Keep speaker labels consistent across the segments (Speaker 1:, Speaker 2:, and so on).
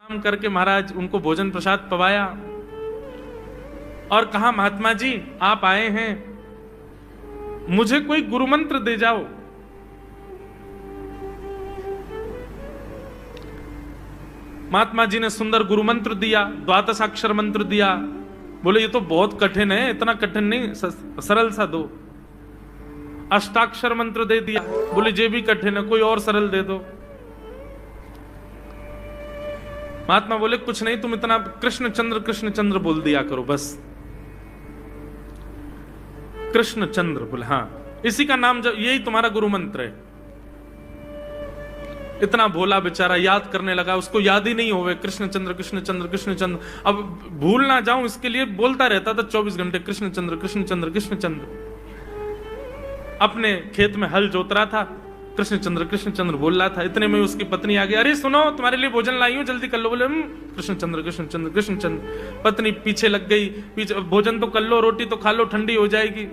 Speaker 1: करके महाराज उनको भोजन प्रसाद पवाया और कहा, महात्मा जी आप आए हैं, मुझे कोई गुरु मंत्र दे जाओ। महात्मा जी ने सुंदर गुरु मंत्र दिया, द्वादशाक्षर मंत्र दिया। बोले ये तो बहुत कठिन है, इतना कठिन नहीं, सरल सा दो। अष्टाक्षर मंत्र दे दिया। बोले ये भी कठिन है, कोई और सरल दे दो। महात्मा बोले कुछ नहीं, तुम इतना कृष्ण चंद्र बोल दिया करो बस। कृष्ण चंद्र बोले हाँ, इसी का नाम यही तुम्हारा गुरु मंत्र है। इतना भोला बेचारा याद करने लगा, उसको याद ही नहीं होवे कृष्ण चंद्र कृष्ण चंद्र कृष्ण चंद्र। अब भूल ना जाऊं इसके लिए बोलता रहता था 24 घंटे कृष्ण चंद्र कृष्ण चंद्र कृष्ण चंद्र। अपने खेत में हल जोत रहा था, कृष्ण चंद्र बोल रहा था। इतने में उसकी पत्नी आ गई, अरे सुनो तुम्हारे लिए भोजन लाई हूं, जल्दी कर लो। बोले कृष्ण चंद्र कृष्ण चंद्र कृष्ण चंद्र। पत्नी पीछे लग गई, पीछे भोजन तो कर लो, रोटी तो खा लो, ठंडी हो जाएगी।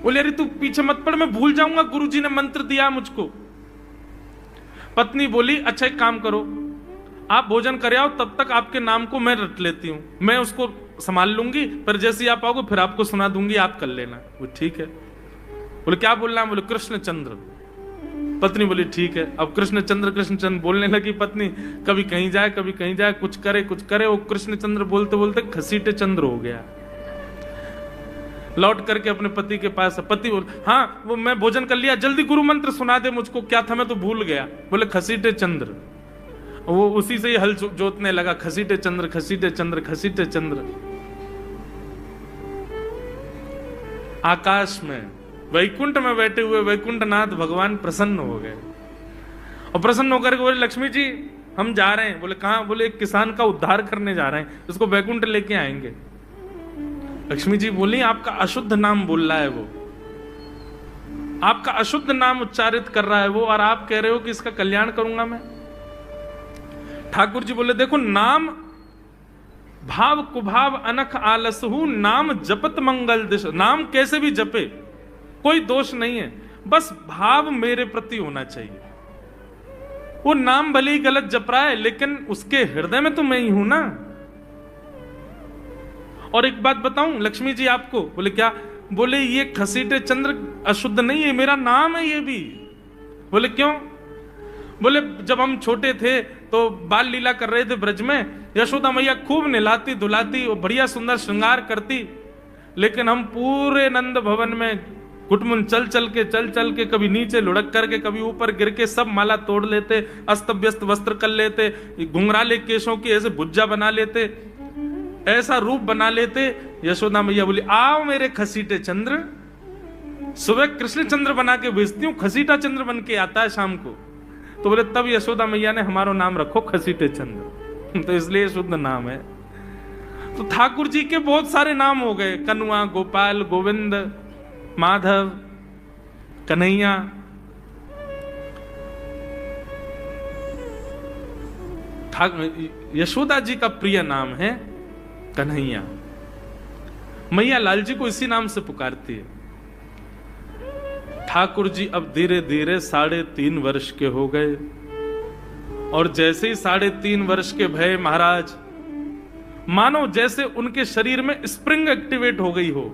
Speaker 1: बोले अरे तू पीछे मत पड़, मैं भूल जाऊंगा, गुरुजी ने मंत्र दिया मुझको। पत्नी बोली अच्छा एक काम करो, आप भोजन कर आओ, तब तक आपके नाम को मैं रट लेती हूं, मैं उसको संभाल लूंगी, पर जैसे ही आप आओगे फिर आपको सुना दूंगी, आप कर लेना। वो ठीक है। बोले क्या बोलना है? बोले कृष्ण चंद्र। पत्नी बोली ठीक है। अब कृष्ण चंद्र बोलने लगी पत्नी, कभी कहीं जाए कभी कहीं जाए, कुछ करे। वो कृष्ण चंद्र बोलते बोलते खसीटे चंद्र हो गया। लौट करके अपने पति के पास, पति बोल हाँ वो मैं भोजन कर लिया, जल्दी गुरु मंत्र सुना दे मुझको, क्या था मैं तो भूल गया। बोले खसीटे चंद्र। वो उसी से ही हल जोतने लगा, खसीटे चंद्र खसीटे चंद्र खसीटे चंद्र। आकाश में वैकुंठ में बैठे हुए वैकुंठनाथ भगवान प्रसन्न हो गए और प्रसन्न होकर के बोले लक्ष्मी जी हम जा रहे हैं। बोले कहां? बोले एक किसान का उद्धार करने जा रहे हैं, उसको वैकुंठ लेके आएंगे। लक्ष्मी जी बोली आपका अशुद्ध नाम बोल रहा है वो, आपका अशुद्ध नाम उच्चारित कर रहा है वो, और आप कह रहे हो कि इसका कल्याण करूंगा मैं। ठाकुर जी बोले देखो, नाम भाव कुभाव अनख आलसहु, नाम जपत मंगल दिश। नाम कैसे भी जपे कोई दोष नहीं है, बस भाव मेरे प्रति होना चाहिए। वो नाम भले ही गलत जप रहा है, लेकिन उसके हृदय में तो मैं ही हूं ना। और एक बात बताऊं लक्ष्मी जी आपको। बोले क्या? बोले ये खसीटे चंद्र अशुद्ध नहीं है, मेरा नाम है ये भी। बोले क्यों? बोले जब हम छोटे थे तो बाल लीला कर रहे थे ब्रज में, यशोदा मैया खूब नहलाती धुलाती और बढ़िया सुंदर श्रृंगार करती, लेकिन हम पूरे नंद भवन में गुटमुन चल चल के कभी नीचे लुढ़क करके कभी ऊपर गिर के सब माला तोड़ लेते, अस्त व्यस्त वस्त्र कर लेते, घुंघराले केशों की ऐसे भुज्जा बना लेते, ऐसा रूप बना लेते। यशोदा मैया बोली आओ मेरे खसीटे चंद्र, सुबह कृष्ण चंद्र बना के भेजती हूँ, खसीटा चंद्र बन के आता है शाम को। तो बोले तब यशोदा मैया ने हमारा नाम रखो खसीटे चंद्र, तो इसलिए शुद्ध नाम है। तो ठाकुर जी के बहुत सारे नाम हो गए, कनुआ, गोपाल, गोविंद, माधव, कन्हैया। यशोदा जी का प्रिय नाम है कन्हैया। मैया लाल जी को इसी नाम से पुकारती है। ठाकुर जी अब धीरे धीरे 3.5 वर्ष के हो गए, और जैसे ही 3.5 वर्ष के भय महाराज, मानो जैसे उनके शरीर में स्प्रिंग एक्टिवेट हो गई हो।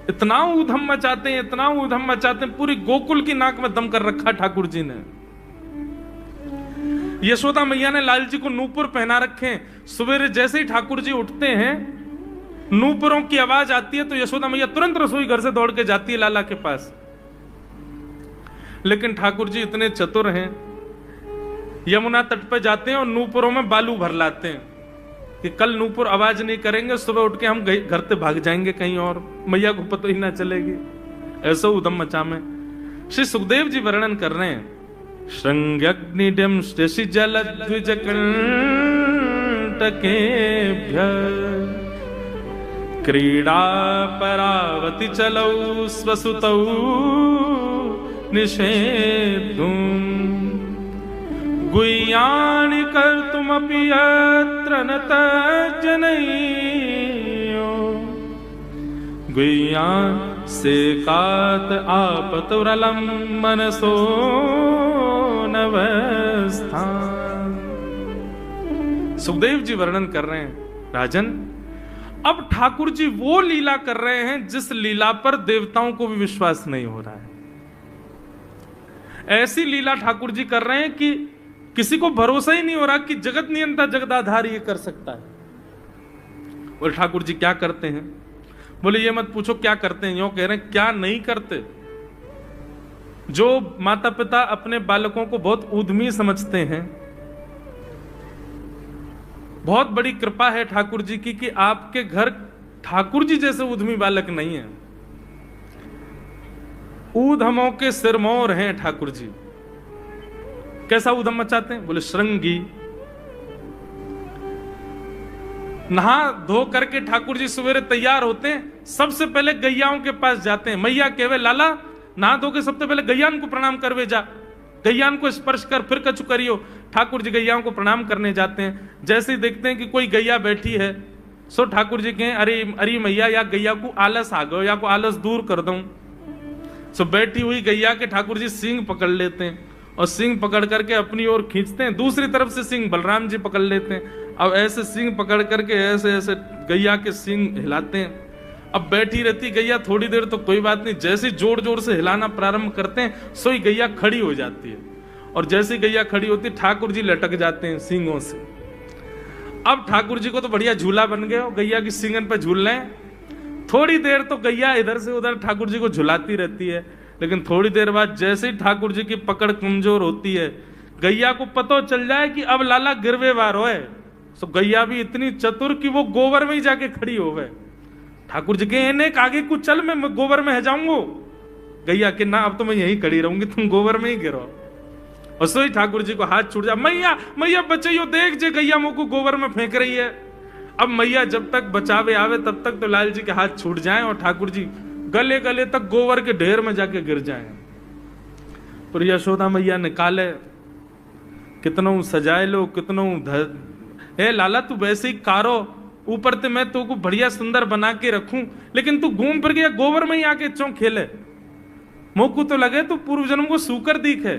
Speaker 1: इतना ऊधम मचाते हैं, इतना ऊधम मचाते हैं, पूरी गोकुल की नाक में दम कर रखा ठाकुर जी ने। यशोदा मैया ने लाल जी को नूपुर पहना रखे। सवेरे जैसे ही ठाकुर जी उठते हैं, नूपुरों की आवाज आती है तो यशोदा मैया तुरंत रसोई घर से दौड़ के जाती है लाला के पास। लेकिन ठाकुर जी इतने चतुर हैं, यमुना तट पर जाते हैं और नूपुरों में बालू भर लाते हैं कि कल नूपुर आवाज नहीं करेंगे, सुबह उठ के हम घर से भाग जाएंगे कहीं और, मैया को पता ही ना चलेगी। ऐसा उदम मचा में श्री सुखदेव जी वर्णन कर रहे हैं, श्रृंग्यग्निडम शशि जल द्विज कंटकेभ्य क्रीड़ा परावति चलौ स्वसुतौ निषेधुं गुह्यानि कर्तुमपि यत्र न तज्जनयो गुह्यान् सेकात आपतुरलं मनसो। सुखदेव जी वर्णन कर रहे हैं, राजन अब ठाकुर जी वो लीला कर रहे हैं जिस लीला पर देवताओं को भी विश्वास नहीं हो रहा है। ऐसी लीला ठाकुर जी कर रहे हैं कि किसी को भरोसा ही नहीं हो रहा कि जगत नियंता जगदाधार ये कर सकता है। और ठाकुर जी क्या करते हैं? बोले ये मत पूछो क्या करते हैं, यूं कह रहे हैं क्या नहीं करते। जो माता पिता अपने बालकों को बहुत उद्यमी समझते हैं, बहुत बड़ी कृपा है ठाकुर जी की कि आपके घर ठाकुर जी जैसे उद्यमी बालक नहीं है। ऊधमों के सिरमौर हैं ठाकुर जी। कैसा ऊधम मचाते हैं? बोले श्रृंगी। नहा धो करके ठाकुर जी सवेरे तैयार होते हैं, सबसे पहले गैयाओं के पास जाते हैं। मैया कहवे लाला नहा धो के सबसे पहले गैयान को प्रणाम करवे जा, गैयान को स्पर्श कर फिर कछु करियो। ठाकुर जी गैयाओं को प्रणाम करने जाते हैं। जैसे ही देखते हैं कि कोई गैया बैठी है, सो ठाकुर जी कहें अरे अरे मैया या गैया को आलस आ गयो, या को आलस दूर कर दूं। सो बैठी हुई गैया के ठाकुर जी सींग पकड़ लेते हैं और सींग पकड़ करके अपनी ओर खींचते हैं। दूसरी तरफ से सींग बलराम जी पकड़ लेते हैं। अब ऐसे सींग पकड़ करके ऐसे ऐसे गैया के सींग हिलाते हैं। अब बैठी रहती गैया थोड़ी देर तो कोई बात नहीं, जैसे जोर जोर से हिलाना प्रारंभ करते हैं सोई गैया खड़ी हो जाती है। और जैसी गैया खड़ी होती ठाकुर जी लटक जाते हैं सींगों से। अब ठाकुर जी को तो बढ़िया झूला बन गया, गैया की सींगन पे झूल रहे हैं। थोड़ी देर तो गैया इधर से उधर ठाकुर जी को झुलाती रहती है, लेकिन थोड़ी देर बाद जैसे ही ठाकुर जी की पकड़ कमजोर होती है, गैया को पता चल जाए कि अब लाला गिरवे वार होए। तो गैया भी इतनी चतुर कि वो गोबर में ही जाके खड़ी हो गए। ठाकुर जी के आगे कुछ चल, मैं गोबर में है जाऊंगा। गैया के ना अब तो मैं यहीं खड़ी रहूंगी, तुम गोबर में ही गिरो। और सोई ठाकुर जी को हाथ छूट जा, मैया मैया बचाइयो, देख जे गैया मुंह को गोबर में फेंक रही है। अब मैया जब तक बचावे आवे तब तक तो लाल जी के हाथ छूट जाएं और ठाकुर जी गले गले तक गोबर के ढेर में जाके गिर जाएं। पर यशोदा मैया निकाले, कितनों सजाए लो, कितनों हे लाला तू वैसे ही कारो, ऊपर से मैं तू को बढ़िया सुंदर बना के रखूं, लेकिन तू घूम फिर गया गोबर में ही आके चौं खेले। मोकू तो लगे तू पूर्व जन्म को सूकर दीख है।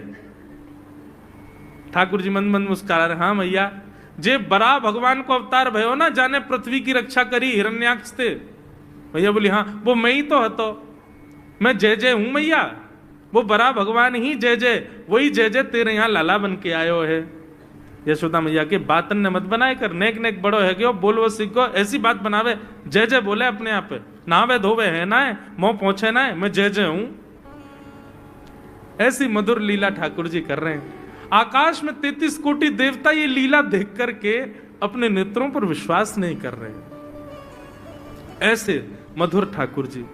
Speaker 1: ठाकुर जी मंद मंद मुस्कुरा रहे, हाँ मैया जे बरा भगवान को अवतार भयो ना, जाने पृथ्वी की रक्षा करी हिरण्याक्ष थे। भैया बोली हाँ वो मैं ही तो हतो, मैं जय जय हूं मैया, वो बरा भगवान ही जय जय, वही जय जय तेरे यहाँ लाला बन के आयो है। यशोदा मैया के बातन ने मत बनाए कर, नेक नेक बड़ो है गयो, बोलवो सीखो, ऐसी बात बनावे, जय जय बोले अपने आप पे, नावे धोवे है ना है, मोह पहुंचे ना है, मैं जय जय हूं। ऐसी मधुर लीला ठाकुर जी कर रहे हैं। आकाश में 33 कोटि देवता ये लीला देख करके अपने नेत्रों पर विश्वास नहीं कर रहे। ऐसे मधुर ठाकुर जी।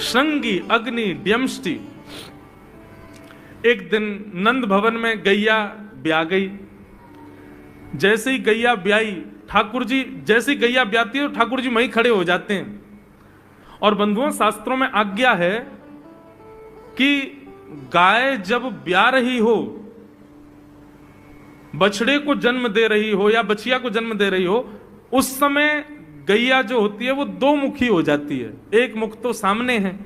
Speaker 1: श्रृंगी अग्नि द्यमष्टि। एक दिन नंद भवन में गैया ब्याह गई। जैसे ही गैया ब्याई, ठाकुर जी जैसे ही गैया ब्याती है ठाकुर जी वहीं खड़े हो जाते हैं। और बंधुओं शास्त्रों में आज्ञा है कि गाय जब ब्याह रही हो, बछड़े को जन्म दे रही हो या बछिया को जन्म दे रही हो, उस समय गैया जो होती है वो दो मुखी हो जाती है। एक मुख तो सामने है,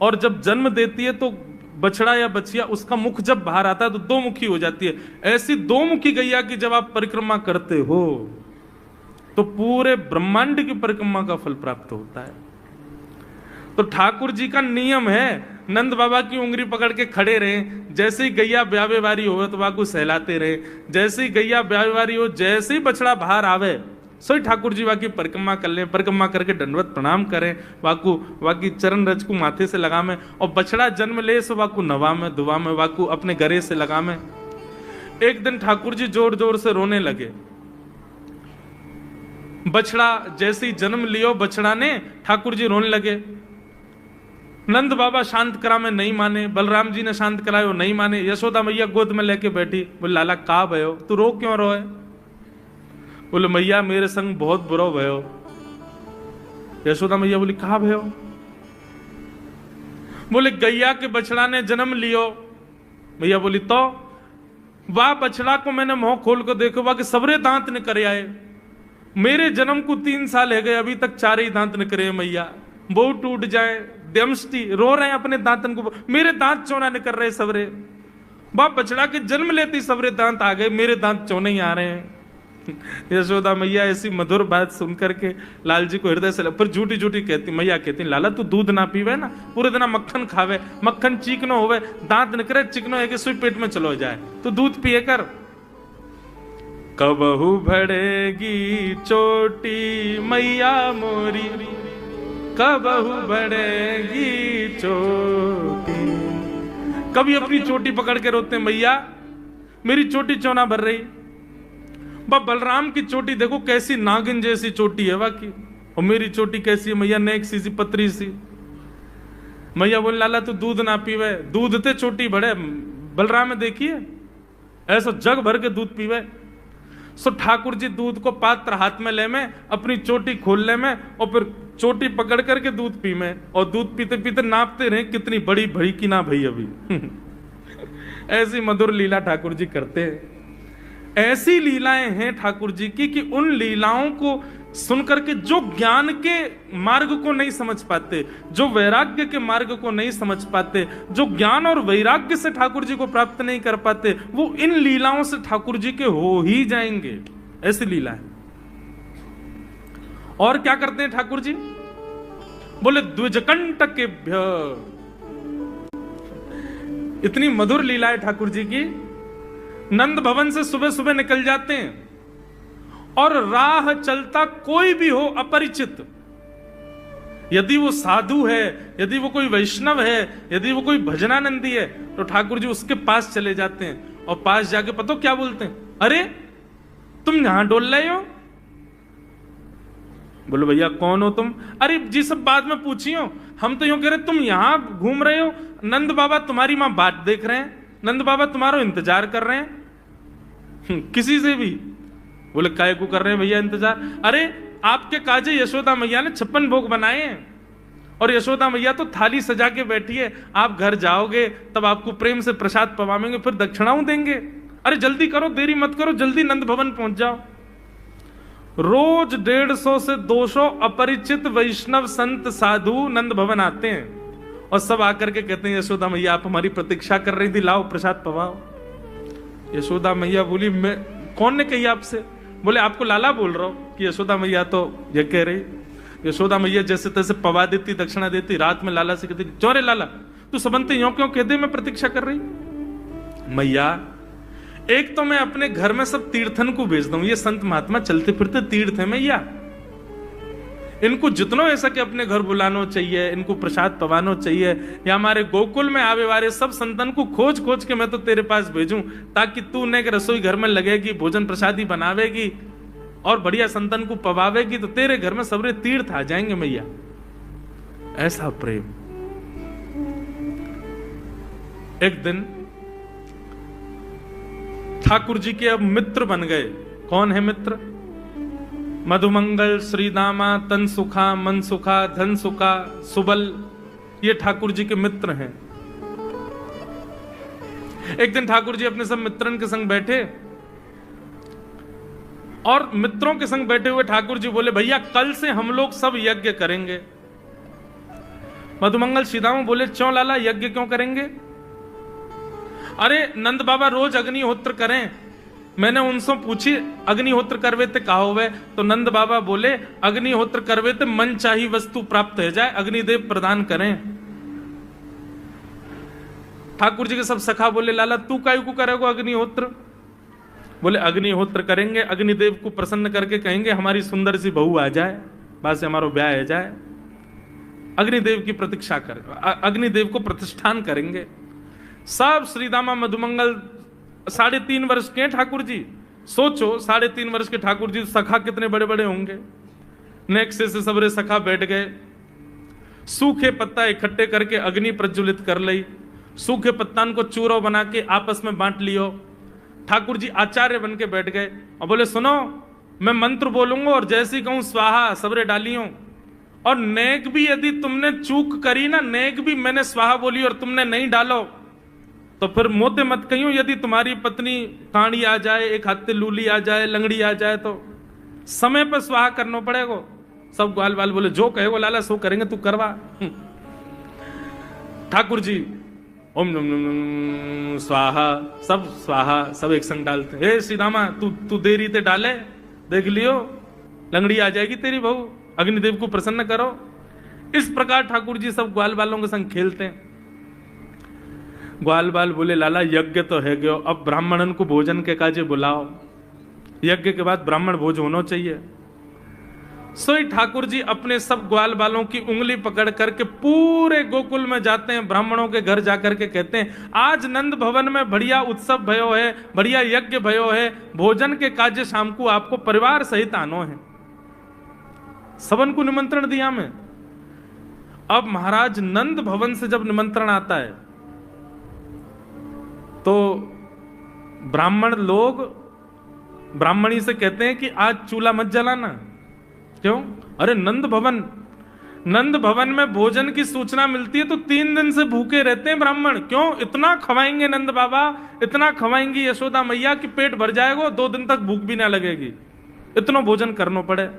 Speaker 1: और जब जन्म देती है तो बछड़ा या बछिया उसका मुख जब बाहर आता है तो दो मुखी हो जाती है। ऐसी दो मुखी गैया की जब आप परिक्रमा करते हो तो पूरे ब्रह्मांड की परिक्रमा का फल प्राप्त होता है। तो ठाकुर जी का नियम है, नंद बाबा की उंगली पकड़ के खड़े रहे, जैसे ही गैया ब्यावे वारी हो तो वाकू सहलाते रहे, जैसे ही गैया ब्यावे वारी हो, जैसे ही बछड़ा बाहर आवे सोई ठाकुर जी वाकी परिक्रमा कर ले, परिक्रमा करके दंडवत प्रणाम करें, वाकू वाकी चरण रज को माथे से लगा में, और बछड़ा जन्म ले सो वाकू नवा में दुआ में वाकू अपने गरे से लगा में। एक दिन ठाकुर जी जोर जोर से रोने लगे। बछड़ा जैसे ही जन्म लियो बछड़ा ने, ठाकुर जी रोने लगे। नंद बाबा शांत करा में नहीं माने, बलराम जी ने शांत करायो नहीं माने। यशोदा मैया गोद में लेके बैठी, बोले लाला का भयो, तू रो क्यों रोए? बोले मैया मेरे संग बहुत बुरा भयो। यशोदा मैया बोली कहा भयो? बोले गैया के बछड़ा ने जन्म लियो। मैया बोली तो वाह बछड़ा को मैंने मुंह खोल कर देखो, वाह के सबरे दांत निकल आए। मेरे जन्म को 3 साल है गए, अभी तक 4 ही दांत निकले मैया, वो टूट जाए। दमष्टि रो रहे हैं अपने दांतन को, मेरे दांत चौना निकल रहे सबरे। बाप बछड़ा के जन्म लेती सबरे दांत आ गए, मेरे दांत क्यों नहीं आ रहे हैं? यशोदा मैया ऐसी मधुर बात सुनकर के लाल जी को हृदय से पर झूठी झूठी कहती, मैया कहती, लाला तू दूध ना पीवे ना, पूरे दिन मक्खन खावे, मक्खन चीकनो होवे, दांत निकरे चिकनो है कि सुई पेट में चलो जाए, तो दूध पिए कर। कबहू बढ़ेगी चोटी मैया मोरी, कबहू बढ़ेगी चोटी। कभी अपनी चोटी पकड़ के रोते, मैया मेरी चोटी क्यों ना भर रही? बलराम की चोटी देखो कैसी नागिन जैसी चोटी है वाकई, और मेरी चोटी कैसी है मैया, नेक सी पतरी सी। मैया बोले, लाला तू दूध ना पीवे, दूध ते चोटी बढ़े। बलराम में देखिए ऐसा जग भर के दूध पीवे। सो ठाकुर जी दूध को पात्र हाथ में ले में, अपनी चोटी खोल ले में, और फिर चोटी पकड़ करके दूध पी में, और दूध पीते पीते नापते रहे कितनी बड़ी भई कि ना भई अभी। ऐसी मधुर लीला ठाकुर जी करते हैं। ऐसी लीलाएं हैं ठाकुर जी की कि उन लीलाओं को सुनकर के जो ज्ञान के मार्ग को नहीं समझ पाते, जो वैराग्य के मार्ग को नहीं समझ पाते, जो ज्ञान और वैराग्य से ठाकुर जी को प्राप्त नहीं कर पाते, वो इन लीलाओं से ठाकुर जी के हो ही जाएंगे। ऐसी लीला है। और क्या करते हैं ठाकुर जी? बोले द्विजकंटकेभ्य। इतनी मधुर लीला है ठाकुर जी की। नंद भवन से सुबह सुबह निकल जाते हैं, और राह चलता कोई भी हो अपरिचित, यदि वो साधु है, यदि वो कोई वैष्णव है, यदि वो कोई भजनानंदी है, तो ठाकुर जी उसके पास चले जाते हैं, और पास जाके पता क्या बोलते हैं? अरे तुम यहां डोल रहे हो? बोलो भैया कौन हो तुम? अरे जी सब बाद में पूछियो, हम तो यूं कह रहे तुम यहां घूम रहे हो, नंद बाबा तुम्हारी मां बात देख रहे हैं, नंद बाबा तुम्हारा इंतजार कर रहे हैं। किसी से भी? बोले काय को कर रहे हैं भैया इंतजार? अरे आपके काजे यशोदा मैया ने 56 भोग बनाए हैं, और यशोदा मैया तो थाली सजा के बैठी है, आप घर जाओगे तब आपको प्रेम से प्रसाद पवाएंगे, फिर दक्षिणाओं देंगे। अरे जल्दी करो, देरी मत करो, जल्दी नंद भवन पहुंच जाओ। रोज 150 से 200 अपरिचित वैष्णव संत साधु नंद भवन आते हैं, और सब आकर के कहते हैं यशोदा मैया आप हमारी प्रतीक्षा कर रही थी, लाओ प्रसाद पवाओ। यशोदा मैया बोली, मैं कौन ने कही आपसे? बोले आपको लाला बोल रहा हूं कि यशोदा मैया तो ये कह रही। यशोदा मैया जैसे तैसे पवा देती, दक्षिणा देती, रात में लाला से कहती, चौरे लाला तू सबंते यों क्यों कह दे, मैं प्रतीक्षा कर रही। मैया एक तो मैं अपने घर में सब तीर्थन को भेज दूं, ये संत महात्मा चलते फिरते तीर्थ है मैया, इनको जितनो ऐसा कि अपने घर बुलानो चाहिए, इनको प्रसाद पवानो चाहिए, या हमारे गोकुल में आवे वाले सब संतन को खोज खोज के मैं तो तेरे पास भेजूं, ताकि तू ने रसोई घर में लगेगी, भोजन प्रसादी बनावेगी, और बढ़िया संतन को पवावेगी, तो तेरे घर में सबरे तीर्थ आ जाएंगे मैया। ऐसा प्रेम। एक दिन ठाकुर जी के अब मित्र बन गए। कौन है मित्र? मधुमंगल, श्रीदामा, तन सुखा, मन सुखा, धन सुखा, सुबल, ये ठाकुर जी के मित्र हैं। एक दिन ठाकुर जी अपने सब मित्रन के संग बैठे, और मित्रों के संग बैठे हुए ठाकुर जी बोले, भैया कल से हम लोग सब यज्ञ करेंगे। मधुमंगल, श्रीदामा बोले, क्यों लाला यज्ञ क्यों करेंगे? अरे नंद बाबा रोज अग्निहोत्र करें। मैंने उनसे पूछी अग्निहोत्र करवे ते कहा हुए, तो नंद बाबा बोले अग्निहोत्र करवे ते मन चाहिए वस्तु प्राप्त हो जाए, अग्निदेव प्रदान करें। ठाकुर जी के सब सखा बोले, लाला तू काय को करेगा अग्निहोत्र? बोले अग्निहोत्र करेंगे, अग्निदेव को प्रसन्न करके कहेंगे हमारी सुंदर सी बहू आ जाए, बाद से हमारा ब्याह हो जाए। अग्निदेव की प्रतीक्षा कर, अग्निदेव को प्रतिष्ठान करेंगे। सब श्रीदामा मधुमंगल 3.5 वर्ष के ठाकुर जी, सोचो 3.5 वर्ष के ठाकुर जी, सखा कितने बड़े बड़े होंगे। नेक्स्ट से सबरे सखा बैठ गए, सूखे पत्ता इकट्ठे करके अग्नि प्रज्वलित कर ली, सूखे पत्तान को चूरो बना के आपस में बांट लियो। ठाकुर जी आचार्य बन के बैठ गए और बोले, सुनो मैं मंत्र बोलूंगा और जैसी कहूं स्वाहा सबरे डालियों, और नेक भी यदि तुमने चूक करी ना, नेक भी मैंने स्वाहा बोली और तुमने नहीं डालो, तो फिर मोते मत कहियो। यदि तुम्हारी पत्नी कांडी आ जाए, एक हाथे लूली आ जाए, लंगड़ी आ जाए, तो समय पर स्वाहा करना पड़ेगा। सब ग्वाल बाल बोले, जो कहेगो लाला सो करेंगे, तू करवा। ठाकुर जी ओम नम नम नम स्वाहा, सब स्वाहा, सब एक संग डालते। हे श्री रामा, तू देरी ते डाले, देख लियो लंगड़ी आ जाएगी तेरी बहू, अग्निदेव को प्रसन्न करो। इस प्रकार ठाकुर जी सब ग्वाल बालों के संग खेलते हैं। ग्वाल बाल बोले लाला यज्ञ तो है गयो, अब ब्राह्मणन को भोजन के काजे बुलाओ, यज्ञ के बाद ब्राह्मण भोज होना चाहिए। सोई ठाकुर जी अपने सब ग्वाल बालों की उंगली पकड़ करके पूरे गोकुल में जाते हैं, ब्राह्मणों के घर जाकर के कहते हैं आज नंद भवन में बढ़िया उत्सव भयो है, बढ़िया यज्ञ भयो है, भोजन के काजे शाम को आपको परिवार सहित आनो है। सबन को निमंत्रण दिया मैं। अब महाराज नंद भवन से जब निमंत्रण आता है तो ब्राह्मण लोग ब्राह्मणी से कहते हैं कि आज चूल्हा मत जलाना। क्यों? अरे नंद भवन में भोजन की सूचना मिलती है तो 3 दिन से भूखे रहते हैं ब्राह्मण। क्यों? इतना खवाएंगे नंद बाबा, इतना खवाएंगी यशोदा मैया कि पेट भर जाएगा, 2 दिन तक भूख भी ना लगेगी, इतना भोजन करना पड़े।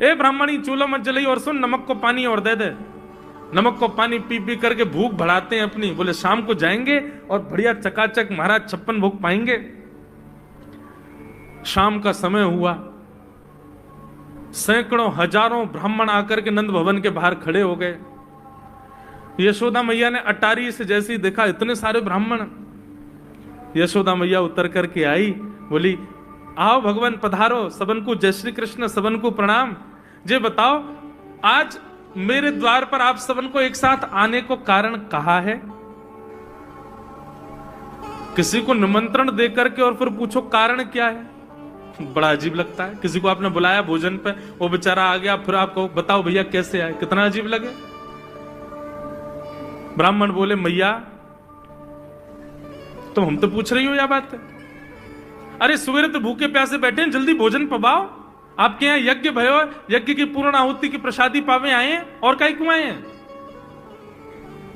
Speaker 1: ए ब्राह्मणी चूल्हा मत जलाई, और सुन नमक को पानी और दे दे। नमक को पानी पी पी करके भूख बढ़ाते हैं अपनी। बोले शाम को जाएंगे और बढ़िया चकाचक महाराज 56 भोग पाएंगे। शाम का समय हुआ, सैकड़ों हजारों ब्राह्मण आकर के नंद भवन के बाहर खड़े हो गए। यशोदा मैया ने अटारी से जैसे ही देखा इतने सारे ब्राह्मण, यशोदा मैया उतर करके आई, बोली आओ भगवान पधारो, सबन को जय श्री कृष्ण, सबन को प्रणाम। जे बताओ आज मेरे द्वार पर आप सबन को एक साथ आने को कारण कहा है? किसी को निमंत्रण देकर के और फिर पूछो कारण क्या है, बड़ा अजीब लगता है। किसी को आपने बुलाया भोजन पे, वो बेचारा आ गया, फिर आपको बताओ भैया कैसे आए, कितना अजीब लगे। ब्राह्मण बोले मैया तो हम तो पूछ रही हो यह बात है, अरे सवेरे तो भूखे प्यासे बैठे हैं, जल्दी भोजन पवाओ। आपके यहां यज्ञ भयो, यज्ञ की पूर्ण आहुति की प्रसादी पावे आए हैं, और कई क्यों आए हैं?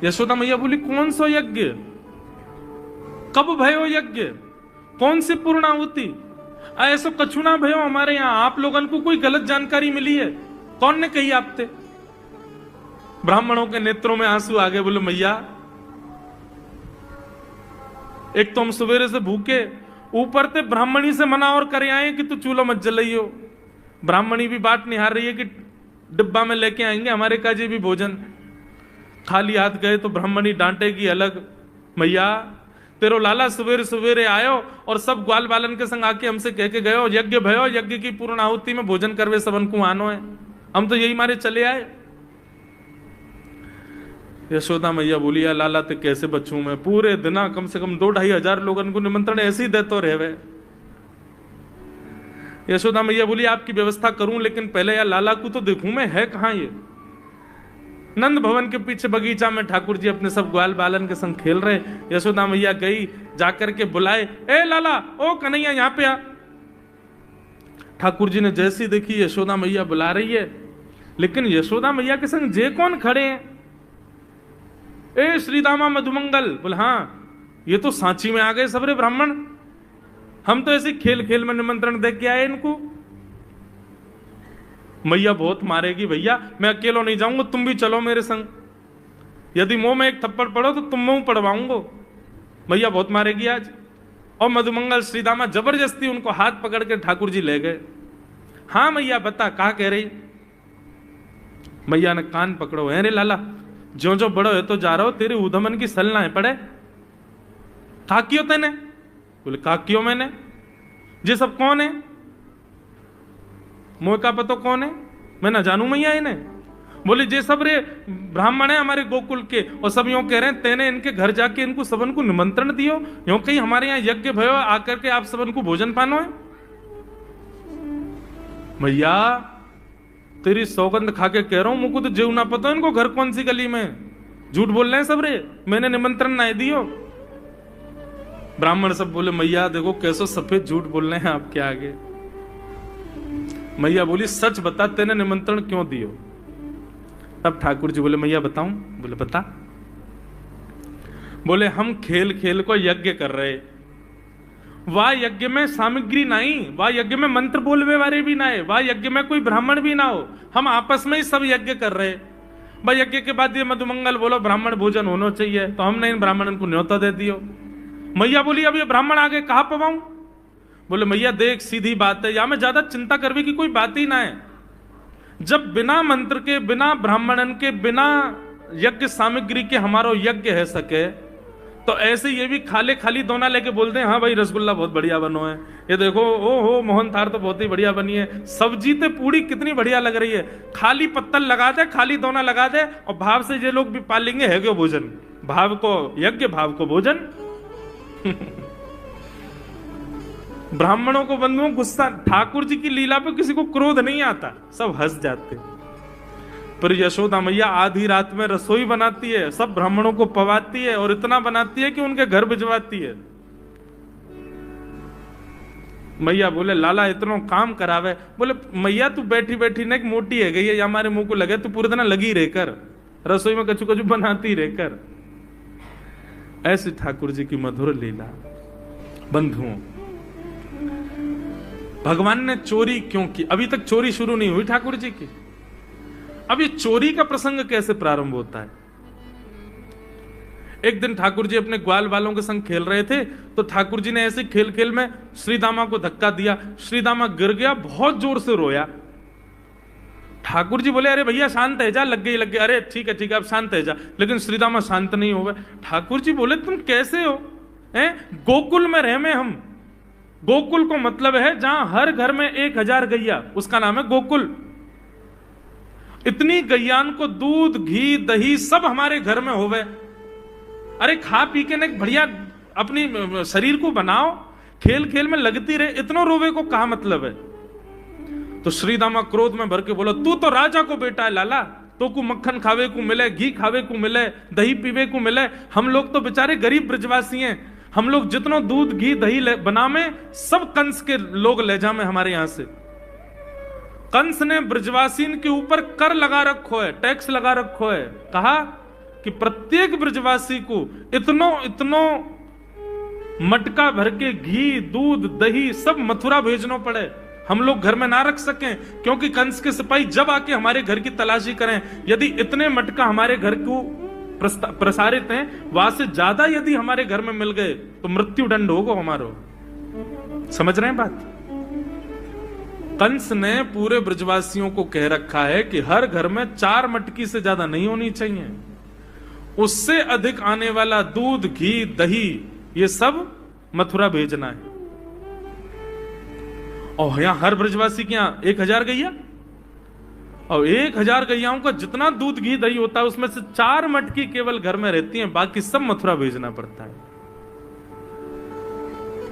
Speaker 1: यशोदा मैया बोली कौन सो यज्ञ, कब भयो यज्ञ, कौन सी पूर्ण आहुति? ऐसो कछुना भयो हमारे यहां, आप लोगों को कोई गलत जानकारी मिली है, कौन ने कही आपते? ब्राह्मणों के नेत्रों में आंसू आ गए। बोले मैया एक तो हम सवेरे से भूखे, ऊपर ते ब्राह्मणी से मना और करे आए कि तू चूल्हा मत जलाइयो। ब्राह्मणी भी बात निहार रही है कि डिब्बा में लेके आएंगे हमारे काजे भी भोजन। खाली हाथ गए तो ब्राह्मणी डांटेगी अलग, मैया तेरो लाला सवेरे सवेरे आयो और सब ग्वाल बालन के संग आके हमसे कह के गयो यज्ञ भयो, यज्ञ की पूर्ण आहुति में भोजन करवे सबन को आनो है, हम तो यही मारे चले आए। यशोदा मैया बोली या लाला ते कैसे बचूं मैं, पूरे दिन कम से कम 2-2.5 हजार लोगों को निमंत्रण ऐसे ही देते रहे। यशोदा मैया बोली आपकी व्यवस्था करूं, लेकिन पहले या लाला को तो देखूं मैं, है कहां ये? नंद भवन के पीछे बगीचा में ठाकुर जी अपने सब ग्वाल बालन के संग खेल रहे। यशोदा मैया गई, जाकर के बुलाए, ए लाला, ओ कन्हैया यहां पे आ। ठाकुर जी ने जैसी देखी यशोदा मैया बुला रही है, लेकिन यशोदा मैया के संग जे कौन खड़े हैं? ए श्रीदामा मधुमंगल। बोले हाँ ये तो सांची में आ गए सबरे ब्राह्मण, हम तो ऐसे खेल खेल में निमंत्रण दे के आए इनको। मैया बहुत मारेगी भैया, मैं अकेला नहीं जाऊंगा, तुम भी चलो मेरे संग, यदि मुंह में एक थप्पड़ पड़ो तो तुम मुंह पड़वाऊंगा, मैया बहुत मारेगी आज। और मधुमंगल श्रीदामा जबरदस्ती उनको हाथ पकड़ के ठाकुर जी ले गए। हाँ मैया बता कहा कह रही? मैया ने कान पकड़ो, है रे लाला, जो जो बड़ो है तो जा रहा हो, तेरे उधमन की सलना है पड़े। काकियो तेने? बोले काकियो मैंने, ये सब कौन है? मोह का पतो कौन है? मैं ना जानू मैया इन्हें। बोले जे सब रे ब्राह्मण है हमारे गोकुल के, और सब यूं कह रहे हैं तेने इनके घर जाके इनको सबन को निमंत्रण दियो, यूं कहीं हमारे यहाँ यज्ञ भयो आकर के आप सबन को भोजन पानो है। मैया तेरी सौगंध खा के कह रहा हूं, मुझको तो जीव ना पता इनको घर कौन सी गली में, झूठ बोल रहे हैं सब रे, मैंने निमंत्रण ना दियो। ब्राह्मण सब बोले मैया देखो कैसो सफेद झूठ बोल रहे हैं आपके आगे। मैया बोली सच बता तेने निमंत्रण क्यों दियो? तब ठाकुर जी बोले मैया बताऊं? बोले बता। बोले हम खेल खेल को यज्ञ कर रहे, वाह यज्ञ में सामग्री नहीं, वाह यज्ञ में मंत्र बोलवे वाले भी ना है, वाह यज्ञ में कोई ब्राह्मण भी ना हो, हम आपस में ही सब यज्ञ कर रहे। भाई यज्ञ के बाद ये मधुमंगल बोलो ब्राह्मण भोजन होना चाहिए, तो हमने इन ब्राह्मणन को न्योता दे दियो। मैया बोली अब ये ब्राह्मण आगे कहां पवाऊं? बोले मैया देख सीधी बात है, या में ज्यादा चिंता करने की कोई बात ही ना है। जब बिना मंत्र के, बिना ब्राह्मणन के, बिना यज्ञ सामग्री के हमारो यज्ञ है सके, तो ऐसे ये भी खाली खाली दोना लेके बोलते हैं हाँ भाई रसगुल्ला बहुत बढ़िया बनो है, ये देखो ओ हो मोहन थार तो बहुत ही बढ़िया बनी है, सब्जी तो पूरी कितनी बढ़िया लग रही है, खाली पत्तल लगा दे, खाली दोना लगा दे, और भाव से ये लोग भी पालेंगे है क्यों भोजन, भाव को यज्ञ भाव को भोजन। ब्राह्मणों को बंधुओं गुस्सा, ठाकुर जी की लीला पे किसी को क्रोध नहीं आता, सब हंस जाते। पर यशोदा मैया आधी रात में रसोई बनाती है, सब ब्राह्मणों को पवाती है, और इतना बनाती है कि उनके घर भिजवाती है। मैया बोले लाला इतना काम करावे, बोले मैया तू बैठी बैठी न मोटी है गई है, या हमारे मुंह को लगे तू पूरे दिन लगी रहकर रसोई में कछु कछु बनाती रहकर। ऐसी ठाकुर जी की मधुर लीला। बंधुओं, भगवान ने चोरी क्यों की? अभी तक चोरी शुरू नहीं हुई ठाकुर जी की। अब ये चोरी का प्रसंग कैसे प्रारंभ होता है? एक दिन ठाकुर जी अपने ग्वाल वालों के संग खेल रहे थे, तो ठाकुर जी ने ऐसे खेल खेल में श्रीदामा को धक्का दिया, श्रीदामा गिर गया, बहुत जोर से रोया। ठाकुर जी बोले अरे भैया शांत है जा, लग गई लग गई, अरे ठीक है अब शांत है जा, लेकिन श्रीदामा शांत नहीं हो गए। ठाकुर जी बोले तुम कैसे हो? गोकुल में रह में हम, गोकुल को मतलब है जहां हर घर में 1000 गैया, उसका नाम है गोकुल। इतनी गैयान को दूध घी दही सब हमारे घर में होवे, अरे खा पी के न बढ़िया अपनी शरीर को बनाओ, खेल खेल में लगती रहे, इतना रोवे को कहा मतलब है? तो श्रीदामा क्रोध में भर के बोला तू तो राजा को बेटा है लाला, तो को मक्खन खावे को मिले, घी खावे को मिले, दही पीवे को मिले, हम लोग तो बेचारे गरीब ब्रजवासी हैं, हम लोग जितना दूध घी दही बना में सब कंस के लोग ले जामे हमारे यहां से। कंस ने ब्रजवासीन के ऊपर कर लगा रखो है, टैक्स लगा रखो है, कहा कि प्रत्येक ब्रजवासी को इतनो मटका भर के घी दूध दही सब मथुरा भेजना पड़े, हम लोग घर में ना रख सकें, क्योंकि कंस के सिपाही जब आके हमारे घर की तलाशी करें, यदि इतने मटका हमारे घर को प्रसारित हैं, वहां से ज्यादा यदि हमारे घर में मिल गए तो मृत्यु दंड होगा हमारो। समझ रहे हैं बात? कंस ने पूरे ब्रजवासियों को कह रखा है कि हर घर में 4 मटकी से ज्यादा नहीं होनी चाहिए, उससे अधिक आने वाला दूध घी दही ये सब मथुरा भेजना है। और यहां हर ब्रजवासी के यहां 1000 गैया, और 1000 गैयाओं का जितना दूध घी दही होता है उसमें से 4 मटकी केवल घर में रहती हैं, बाकी सब मथुरा भेजना पड़ता है।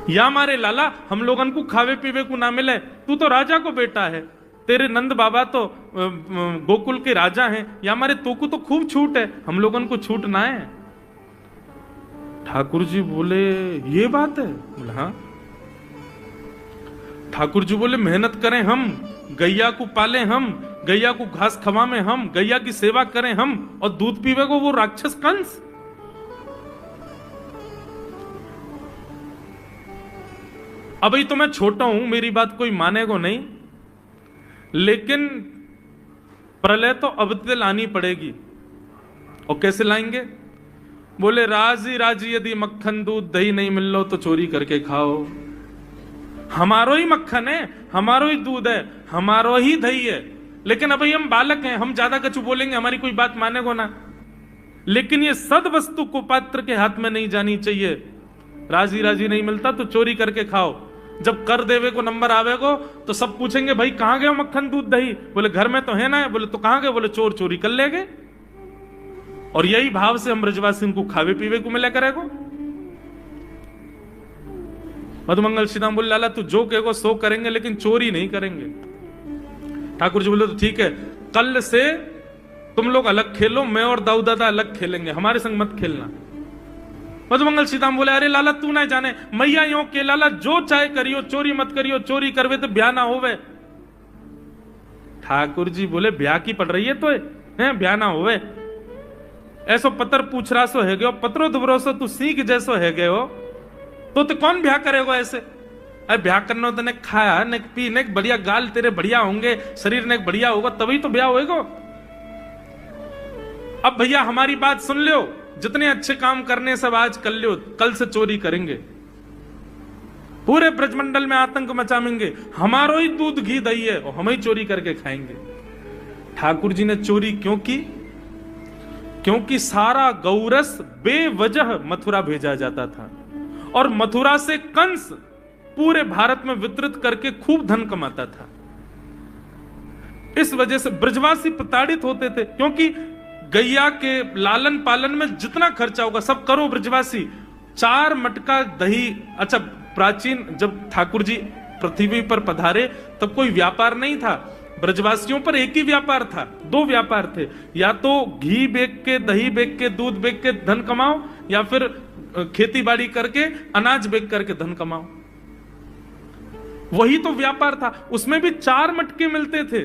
Speaker 1: या हमारे लाला हम लोगन को खावे पीवे को ना मिले, तू तो राजा को बेटा है, तेरे नंद बाबा तो गोकुल के राजा हैं, या हमारे तू को तो खूब छूट है, हम लोगन को छूट ना है। ठाकुर जी बोले ये बात है? बोले हाँ। ठाकुर जी बोले मेहनत करें हम, गैया को पाले हम, गैया को घास खवाएं हम, गैया की सेवा करें हम, और दूध पीवे को वो राक्षस कंस। अभी तो मैं छोटा हूं, मेरी बात कोई मानेगा नहीं, लेकिन प्रलय तो अब तक लानी पड़ेगी। और कैसे लाएंगे? बोले राजी राजी यदि मक्खन दूध दही नहीं मिल लो तो चोरी करके खाओ, हमारो ही मक्खन है, हमारो ही दूध है, हमारो ही दही है, लेकिन अभी हम बालक हैं, हम ज्यादा कछु बोलेंगे हमारी कोई बात मानेगो ना। लेकिन ये सद वस्तु को पात्र के हाथ में नहीं जानी चाहिए। राजी राजी नहीं मिलता तो चोरी करके खाओ, जब कर देवे को नंबर आवेगो तो सब पूछेंगे भाई कहां गए मक्खन दूध दही? बोले घर में तो है ना। बोले तो कहां गए? बोले चोर चोरी कर ले गए। और यही भाव से हम ब्रजवासी को खावे पीवे को मिला करेगो। मधुमंगल श्रीराम बोले लाला तू जो कहेगो सो करेंगे, लेकिन चोरी नहीं करेंगे। ठाकुर जी बोले तो ठीक है, कल से तुम लोग अलग खेलो, मैं और दाऊ दादा अलग खेलेंगे, हमारे संग मत खेलना। मधुमंगल सीताराम बोले अरे लाला तू ना जाने, मैया यो के लाला जो चाहे करियो, चोरी मत करियो, चोरी करवे तो ब्याह ना होवे। ठाकुर जी बोले ब्याह की पड़ रही है तो है, ब्याह ना होवे। ऐसो पत्र पूछ रहा सो है गयो, पत्रो दुबरो सो तू सीख जैसो है गयो, तो कौन ब्याह करेगा ऐसे? अरे ब्याह करना तो ने खाया ने पी ने बढ़िया गाल तेरे बढ़िया होंगे, शरीर ने बढ़िया होगा तभी तो ब्याह होएगा। अब भैया हमारी बात सुन लो, जितने अच्छे काम करने सब आज कर लो, कल से चोरी करेंगे, पूरे ब्रजमंडल में आतंक मचाएंगे, हमारो ही दूध घी दही है और हम ही चोरी करके खाएंगे। ठाकुर जी ने चोरी क्यों की? क्योंकि सारा गौरस बेवजह मथुरा भेजा जाता था और मथुरा से कंस पूरे भारत में वितरित करके खूब धन कमाता था। इस वजह से ब्रजवासी प्रताड़ित होते थे, क्योंकि गैया के लालन पालन में जितना खर्चा होगा सब करो ब्रजवासी। 4 मटका दही। अच्छा, प्राचीन जब ठाकुर जी पृथ्वी पर पधारे तब कोई व्यापार नहीं था, ब्रजवासियों पर एक ही व्यापार था, 2 व्यापार थे, या तो घी बेच के, दही बेच के, दूध बेच के धन कमाओ, या फिर खेती बाड़ी करके अनाज बेच करके धन कमाओ। वही तो व्यापार था। उसमें भी 4 मटके मिलते थे,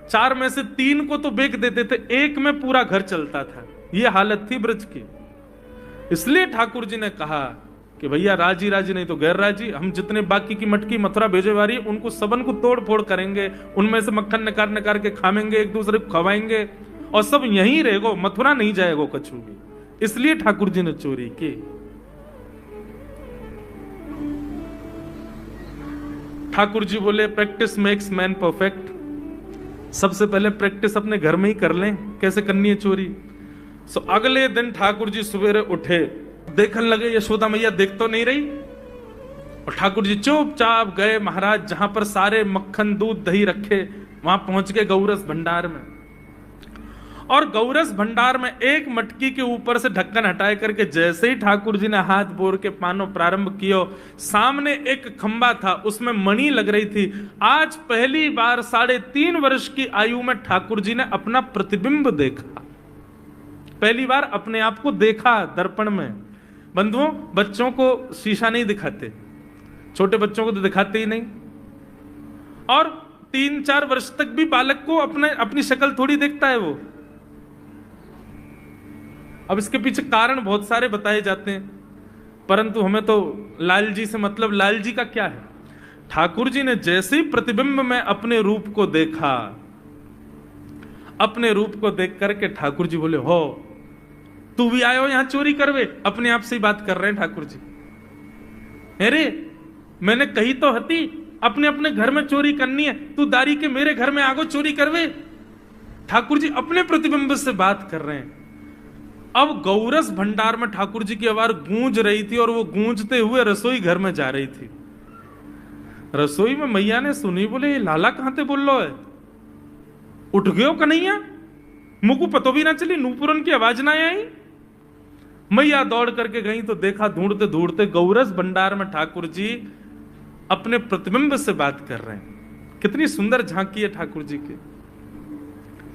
Speaker 1: 4 में से 3 को तो बेच देते थे, 1 में पूरा घर चलता था। यह हालत थी ब्रज की। इसलिए ठाकुर जी ने कहा कि भैया राजी राजी नहीं तो गैर राजी, हम जितने बाकी की मटकी मथुरा भेजे वाली उनको सबन को तोड़ फोड़ करेंगे, उनमें से मक्खन निकाल निकाल के खाएंगे, एक दूसरे को खवाएंगे और सब यहीं रहेगो, मथुरा नहीं जाएगो कछु भी। इसलिए ठाकुर जी ने चोरी की। ठाकुर जी बोले प्रैक्टिस मेक्स मैन परफेक्ट। सबसे पहले प्रैक्टिस अपने घर में ही कर लें कैसे करनी है चोरी। सो अगले दिन ठाकुर जी सवेरे उठे, देखने लगे यशोदा मैया देख तो नहीं रही, और ठाकुर जी चुपचाप गए महाराज जहां पर सारे मक्खन दूध दही रखे, वहां पहुंच गए गौरस भंडार में। और गौरस भंडार में एक मटकी के ऊपर से ढक्कन हटाए करके जैसे ही ठाकुर जी ने हाथ बोर के पानो प्रारंभ किया, सामने एक खंबा था, उसमें मणि लग रही थी। आज पहली बार 3.5 वर्ष की आयु में ठाकुर जी ने अपना प्रतिबिंब देखा, पहली बार अपने आप को देखा दर्पण में। बंधुओं, बच्चों को शीशा नहीं दिखाते, छोटे बच्चों को तो दिखाते ही नहीं, और 3-4 वर्ष तक भी बालक को अपनी शक्ल थोड़ी देखता है वो। अब इसके पीछे कारण बहुत सारे बताए जाते हैं, परंतु हमें तो लाल जी से मतलब, लाल जी का क्या है। ठाकुर जी ने जैसे ही प्रतिबिंब में अपने रूप को देखा, अपने रूप को देख करके ठाकुर जी बोले, हो तू भी आयो यहां चोरी करवे। अपने आप से ही बात कर रहे हैं ठाकुर जी। अरे मैंने कही तो हती अपने अपने घर में चोरी करनी है, तू दारी के मेरे घर में आगो चोरी करवे। ठाकुर जी अपने प्रतिबिंब से बात कर रहे हैं। अब गौरस भंडार में ठाकुर जी की आवाज गूंज रही थी और वो गूंजते हुए रसोई घर में जा रही थी। रसोई में मैया ने सुनी, बोले ये लाला कहां थे बोल लो है, उठ गयो कन्हैया, मुझको पतो भी ना चली, नूपुरन की आवाज ना आई। मैया दौड़ करके गई तो देखा ढूंढते ढूंढते गौरस भंडार में ठाकुर जी अपने प्रतिबिंब से बात कर रहे हैं। कितनी सुंदर झांकी है ठाकुर जी की।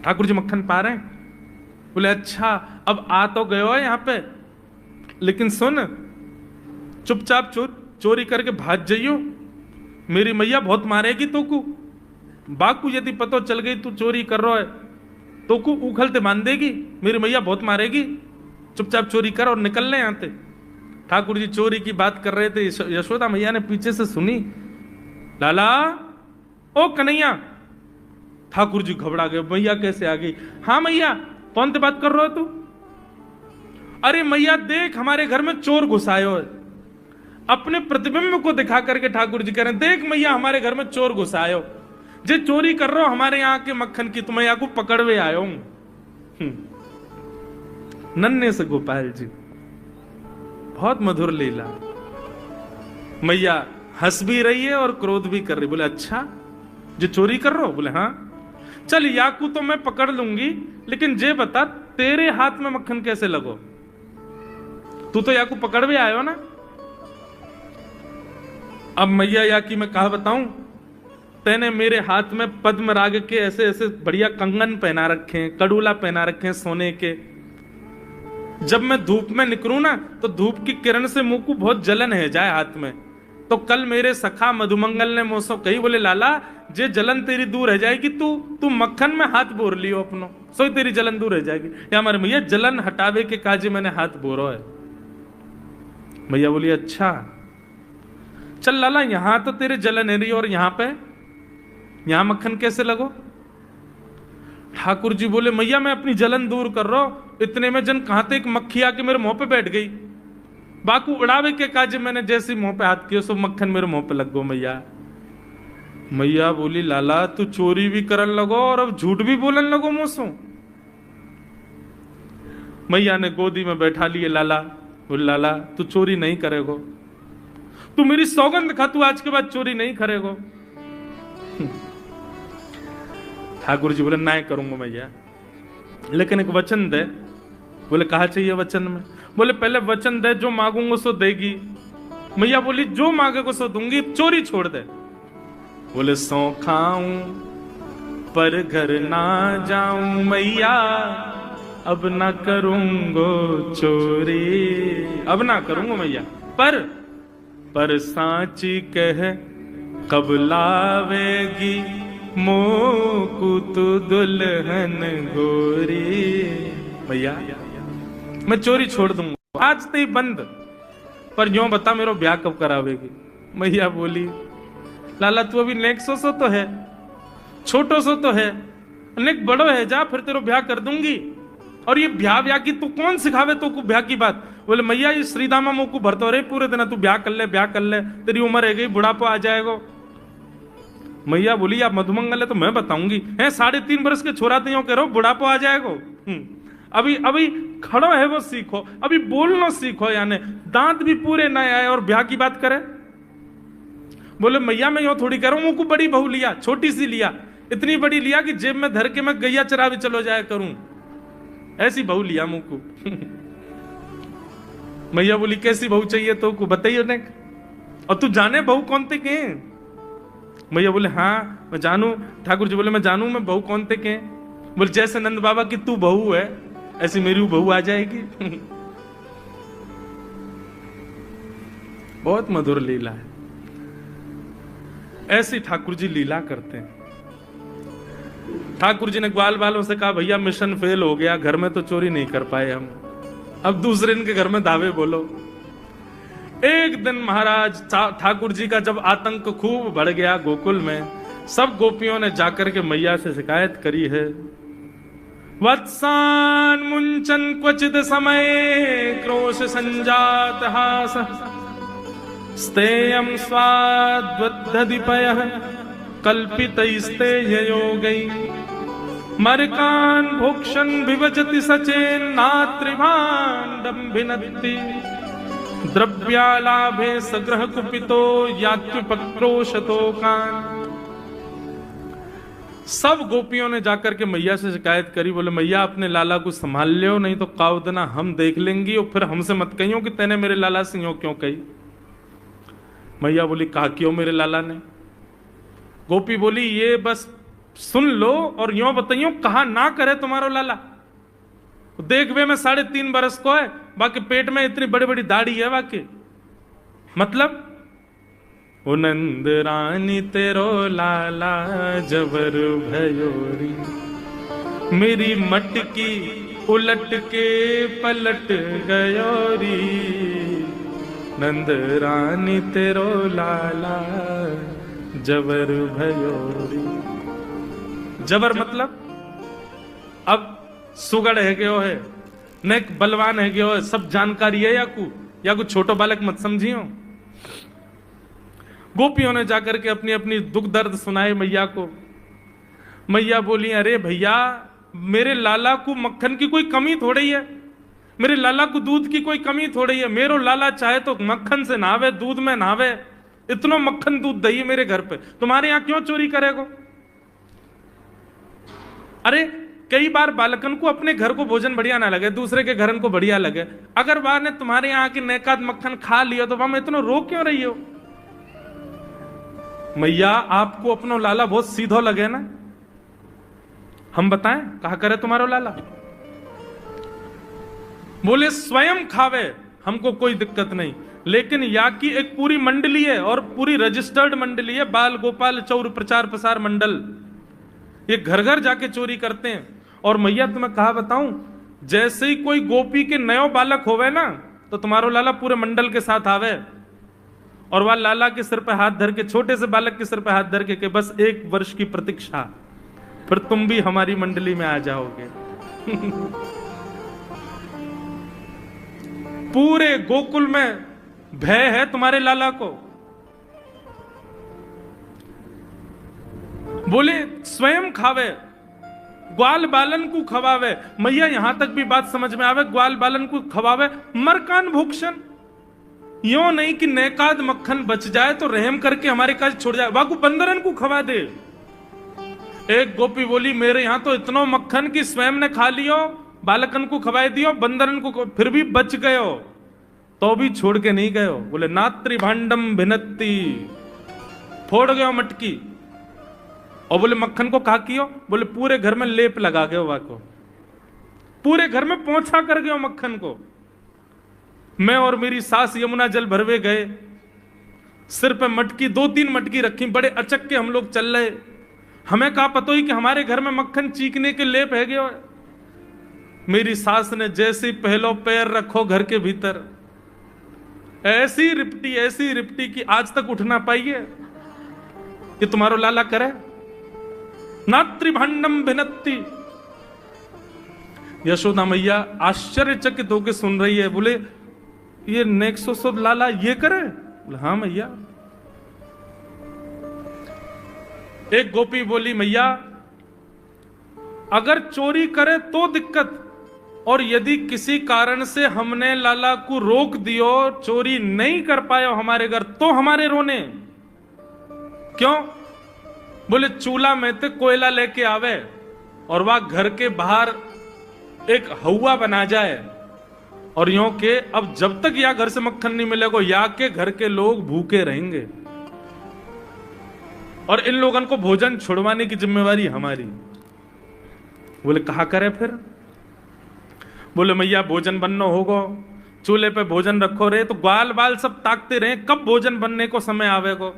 Speaker 1: ठाकुर जी मक्खन पा रहे हैं। बोले अच्छा अब आ तो गयो है यहां पे, लेकिन सुन चुपचाप चोरी करके भाग जाइयो, मेरी मैया बहुत मारेगी तो को। बाकू यदि पतो चल गई तू चोरी कर रहा है तो को उखलते मान देगी, मेरी मैया बहुत मारेगी, चुपचाप चोरी कर और निकल ले आते। ठाकुर जी चोरी की बात कर रहे थे, यशोदा मैया ने पीछे से सुनी, लाला ओ कन्हैया। ठाकुर जी घबरा गए, मैया कैसे आ गई। हाँ मैया, कौन से बात कर रहे हो तू। अरे मैया देख हमारे घर में चोर घुसायो है। अपने प्रतिबिंब को दिखा करके ठाकुर जी कह रहे हैं, देख मैया हमारे घर में चोर घुसायो, जे चोरी कर रहे हो हमारे यहाँ के मक्खन की, तुम्हें यहाँ को पकड़वे आयो हूं। नन्हे से गोपाल जी, बहुत मधुर लीला। मैया हंस भी रही है और क्रोध भी कर रही। बोले अच्छा जो चोरी कर रहे हो। बोले हाँ। चल याकू तो मैं पकड़ लूंगी, लेकिन जे बता तेरे हाथ में मक्खन कैसे लगो, तू तो याकू पकड़वे आयो ना। अब मैया याकी मैं कहा बताऊं, तेने मेरे हाथ में पद्म राग के ऐसे ऐसे बढ़िया कंगन पहना रखे हैं, कड़ूला पहना रखे हैं सोने के। जब मैं धूप में निकलूं ना तो धूप की किरण से मुंह को बहुत जलन है जाए हाथ में। तो कल मेरे सखा मधुमंगल ने मुझसे कही, बोले लाला जे जलन तेरी दूर रह जाएगी, तू मक्खन में हाथ बोर लियो अपनो, सो तेरी जलन दूर रह जाएगी। या हमारे मैया जलन हटावे के काजे मैंने हाथ बोरो है। मैया बोली अच्छा चल लाला, यहां तो तेरे जलन है रही और यहां मक्खन कैसे लगो। ठाकुर जी बोले मैया मैं अपनी जलन दूर कर रहा हूं, इतने में जन कहां एक मक्खी आके मेरे मुंह पे बैठ गई। बाकू उड़ावे के काज मैंने जैसे मुंह पे हाथ किया सो मक्खन मेरे मुंह पे लग गो। मैया मैया बोली लाला तू चोरी भी करन लगो और अब झूठ भी बोलन लगो मुझसे। मैया ने गोदी में बैठा लिए लाला। बोले लाला तू चोरी नहीं करेगो, तू मेरी सौगंध खा, तू आज के बाद चोरी नहीं करेगो। ठाकुर जी बोले ना करूंगा मैया, लेकिन एक वचन दे। बोले कहा चाहिए वचन में? बोले पहले वचन दे, जो मांगूंगा सो देगी। मैया बोली जो मांगेगा सो दूंगी, चोरी छोड़ दे। बोले सौ खाऊं पर घर ना जाऊं मैया, अब ना करूंगो चोरी। अब ना करूंगा मैया, पर सांची कह कब लावेगी मोकू तू दुल्हन गोरी। भैया मैं चोरी छोड़ दूंगा, आज तो ही बंद, पर यूं बता मेरा ब्याह कब करावेगी? मैया बोली लाला तू अभी नेक सो तो है, छोटो सो तो है, नेक बड़ो है, जा फिर तेरो ब्याह कर दूंगी। और ये ब्याह की तू कौन सिखावे तो को ब्याह की बात? बोले मैया ये श्रीदामा मुंह को भरतो रहे पूरे दिन, तू ब्याह कर ले, तेरी उम्र है गई, बुढ़ापा आ जाएगा। मैया बोली आप मधुमंगल है तो मैं बताऊंगी, है 3.5 बरस के छोरा तो कह रहा हूं बुढ़ापा आ जाएगा। अभी खड़ो है वो सीखो, अभी बोलना सीखो, यानी दांत भी पूरे न आए और ब्याह की बात करे। बोले मैया मैं यो थोड़ी कह रहा हूं, मुझको बड़ी बहू लिया, छोटी सी लिया, इतनी बड़ी लिया कि जेब में धर के मैं गैया चरा भी चलो जाया करूं, ऐसी बहू लिया मुझको। मैया बोली कैसी बहू चाहिए तो को बताइए ने, और तू जाने बहू कौन थे के? मैया बोले हाँ मैं जानू। ठाकुर जी बोले मैं जानू मैं बहू कौन थे के? बोले जैसे नंद बाबा की तू बहू है ऐसी मेरी बहू आ जाएगी। बहुत मधुर लीला है, ऐसी ठाकुर जी लीला करते हैं। ठाकुर जी ने ग्वाल वालों से कहा भैया मिशन फेल हो गया, घर में तो चोरी नहीं कर पाए हम, अब दूसरे इनके घर में दावे बोलो। एक दिन महाराज ठाकुर जी का जब आतंक खूब बढ़ गया गोकुल में, सब गोपियों ने जाकर के मैया से शिकायत करी है। वत्सान मुंचन क्वचित समय क्रोश संजात हास, स्तेयं स्वाद्वद्धदिपयः कल्पितैस्तेययोगै, मरकान् भोक्षन् विवजति सचेन्नात्रिभाण्डं भिनत्ति, द्रव्यालाभे सग्रह कुपितो यात्युपक्रोशतो कान्। सब गोपियों ने जाकर के मैया से शिकायत करी। बोले मैया अपने लाला को संभाल लियो, नहीं तो कावदना हम देख लेंगी और फिर हमसे मत कहियो कि तेने मेरे लाला से यूं क्यों कही। मैया बोली कहा क्यों मेरे लाला ने? गोपी बोली ये बस सुन लो और यूं बताइयो कहा ना करे तुम्हारो लाला। देख वे मैं 3.5 बरस को है, बाकी पेट में इतनी बड़ी बड़ी दाढ़ी है बाकी, मतलब ओ नंद रानी तेरो लाला जबर भयोरी, मेरी मटकी उलट के पलट गयोरी, नंद रानी तेरो लाला जबर भयोरी। जबर मतलब अब सुगड़ है गयो है, नेक बलवान है गयो है, सब जानकारी है या कुछ छोटो बालक मत समझियो। गोपियों ने जाकर के अपनी अपनी दुख दर्द सुनाए मैया को। मैया बोली अरे भैया मेरे लाला को मक्खन की कोई कमी थोड़ी है, मेरे लाला को दूध की कोई कमी थोड़ी है, मेरो लाला चाहे तो मक्खन से नहावे, दूध में नहावे, इतना मक्खन दूध दही मेरे घर पे, तुम्हारे यहां क्यों चोरी करेगो? अरे कई बार बालकन को अपने घर को भोजन बढ़िया ना लगे, दूसरे के घर को बढ़िया लगे, अगर बार ने तुम्हारे यहाँ की नेकाद मक्खन खा लिया तो वहां इतना रो क्यों रही हो? मैया आपको अपनो लाला बहुत सीधो लगे ना, हम बताएं कहा करे तुम्हारो लाला? बोले स्वयं खावे हमको कोई दिक्कत नहीं, लेकिन या की एक पूरी मंडली है और पूरी रजिस्टर्ड मंडली है, बाल गोपाल चौर प्रचार प्रसार मंडल, ये घर घर जाके चोरी करते हैं। और मैया तुम्हें कहा बताऊं, जैसे ही कोई गोपी के नयो बालक होवे ना तो तुम्हारो लाला पूरे मंडल के साथ आवे और वह लाला के सिर पे हाथ धर के, छोटे से बालक के सिर पे हाथ धर के बस 1 वर्ष की प्रतीक्षा, फिर तुम भी हमारी मंडली में आ जाओगे। पूरे गोकुल में भय है तुम्हारे लाला को। बोले स्वयं खावे, ग्वाल बालन को खवावे। मैया यहां तक भी बात समझ में आवे, ग्वाल बालन को खवावे मरकान भूक्षण। यो नहीं कि नेकाद मक्खन बच जाए तो रहम करके हमारे काज छोड़ जाए, वाकू बंदरन को खवा दे। एक गोपी बोली मेरे यहां तो इतना मक्खन कि स्वयं ने खा लियो, बालकन को खवाए दियो, बंदरन को फिर भी बच गयो तो भी छोड़ के नहीं गयो। बोले नात्री भांडम भिनती, फोड़ गयो मटकी। और बोले मक्खन को कहा कियो? बोले पूरे घर में लेप लगा गयो, वाको पूरे घर में पोंछा कर गयो मक्खन को। मैं और मेरी सास यमुना जल भरवे गए, सिर पे मटकी 2-3 मटकी रखी, बड़े अचक्के हम लोग चल रहे। हमें कहा पतो ही कि हमारे घर में मक्खन चीकने के लेप है गयो। मेरी सास ने जैसे पहलो पैर रखो घर के भीतर, ऐसी रिपटी कि आज तक उठ ना पाइए। ये तुम्हारो लाला करे? नात्री भांडम भिनती। यशोदा मैया आश्चर्यचकित होकर सुन रही है। बोले ये नेक्सो लाला ये करे? बोले हाँ मैया। एक गोपी बोली मैया अगर चोरी करे तो दिक्कत, और यदि किसी कारण से हमने लाला को रोक दियो, चोरी नहीं कर पायो हमारे घर, तो हमारे रोने क्यों? बोले चूल्हा में तो कोयला लेके आवे और वह घर के बाहर एक हवा बना जाए, और यूं के अब जब तक या घर से मक्खन नहीं मिलेगा या के घर के लोग भूखे रहेंगे, और इन लोगों को भोजन छुड़वाने की जिम्मेवारी हमारी। बोले कहा करे फिर? बोले मैया भोजन बनना होगा, चूल्हे पे भोजन रखो रे, तो ग्वाल बाल सब ताकते रहे कब भोजन बनने को समय आवेगो।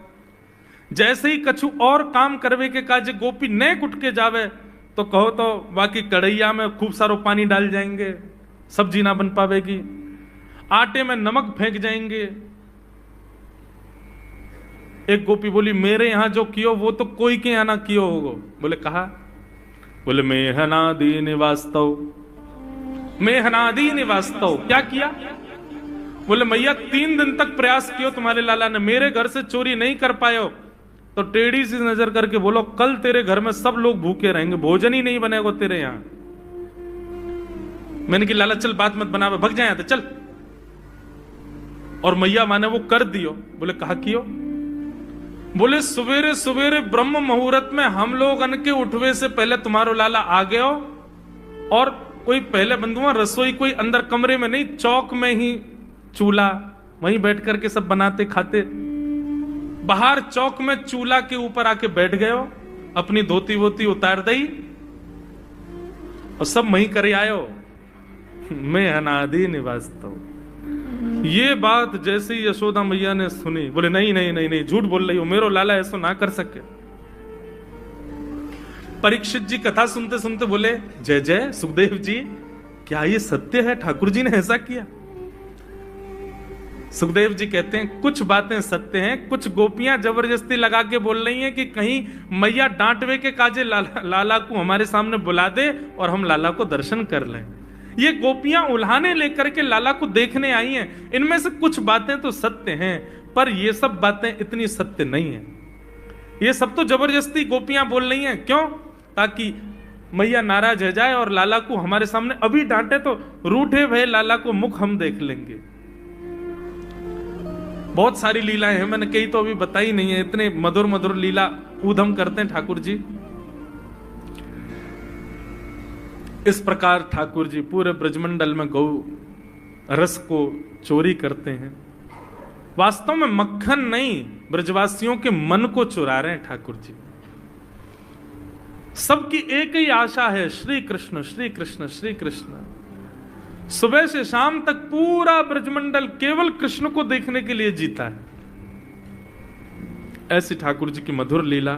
Speaker 1: जैसे ही कछु और काम करवे के काज गोपी ने कुट के जावे तो कहो तो बाकी कढ़ैया में खूब सारो पानी डाल जाएंगे, सब्जी ना बन पावेगी, आटे में नमक फेंक जाएंगे। एक गोपी बोली मेरे यहां जो कियो वो तो कोई के यहां ना कियो होगो। बोले कहा? बोले मेहनादी निवास्तव, मेहनादी निवास्तव। क्या किया? बोले मैया 3 दिन तक प्रयास कियो तुम्हारे लाला ने, मेरे घर से चोरी नहीं कर पायो, तो टेढ़ी सी नजर करके बोलो कल तेरे घर में सब लोग भूखे रहेंगे, भोजन ही नहीं बनेगा तेरे यहां। मैंने कि लाला चल बात मत बना, भग जाए तो चल। और मैया माने वो कर दियो। बोले कहा कियो? बोले सवेरे सवेरे ब्रह्म मुहूर्त में हम लोग अन के उठवे से पहले तुम्हारो लाला आ गयो, और कोई पहले बंधुआ रसोई कोई अंदर कमरे में नहीं, चौक में ही चूल्हा, वहीं बैठ करके सब बनाते खाते। बाहर चौक में चूल्हा के ऊपर आके बैठ गए हो, अपनी धोती वोती उतार दई और सब वहीं करे आयो। मैं अनादि निवास्तव। ये बात जैसे ही यशोदा मैया ने सुनी, बोले नहीं नहीं नहीं नहीं झूठ बोल रही हो, मेरो लाला ऐसा ना कर सके। परीक्षित जी कथा सुनते सुनते बोले जय जय सुखदेव जी, क्या ये सत्य है? ठाकुर जी ने ऐसा किया? सुखदेव जी कहते हैं कुछ बातें सत्य हैं, कुछ गोपियां जबरदस्ती लगा के बोल रही हैं कि कहीं मैया डांटवे के काजे लाला को हमारे सामने बुला दे और हम लाला को दर्शन कर लें। ये गोपियां उल्हाने लेकर के लाला को देखने आई हैं। इनमें से कुछ बातें तो सत्य हैं, पर ये सब बातें इतनी सत्य नहीं है। ये सब तो जबरदस्ती गोपियां बोल रही हैं। क्यों? ताकि मैया नाराज हो जाए और लाला को हमारे सामने अभी डांटे तो रूठे भय लाला को मुख हम देख लेंगे। बहुत सारी लीलाएं हैं, मैंने कई तो अभी बताई नहीं है। इतने मधुर मधुर लीला ऊधम करते हैं ठाकुर जी। इस प्रकार ठाकुर जी पूरे ब्रजमंडल में गौ रस को चोरी करते हैं। वास्तव में मक्खन नहीं, ब्रजवासियों के मन को चुरा रहे हैं ठाकुर जी। सबकी एक ही आशा है, श्री कृष्ण श्री कृष्ण श्री कृष्ण। सुबह से शाम तक पूरा ब्रजमंडल केवल कृष्ण को देखने के लिए जीता है। ऐसी ठाकुर जी की मधुर लीला।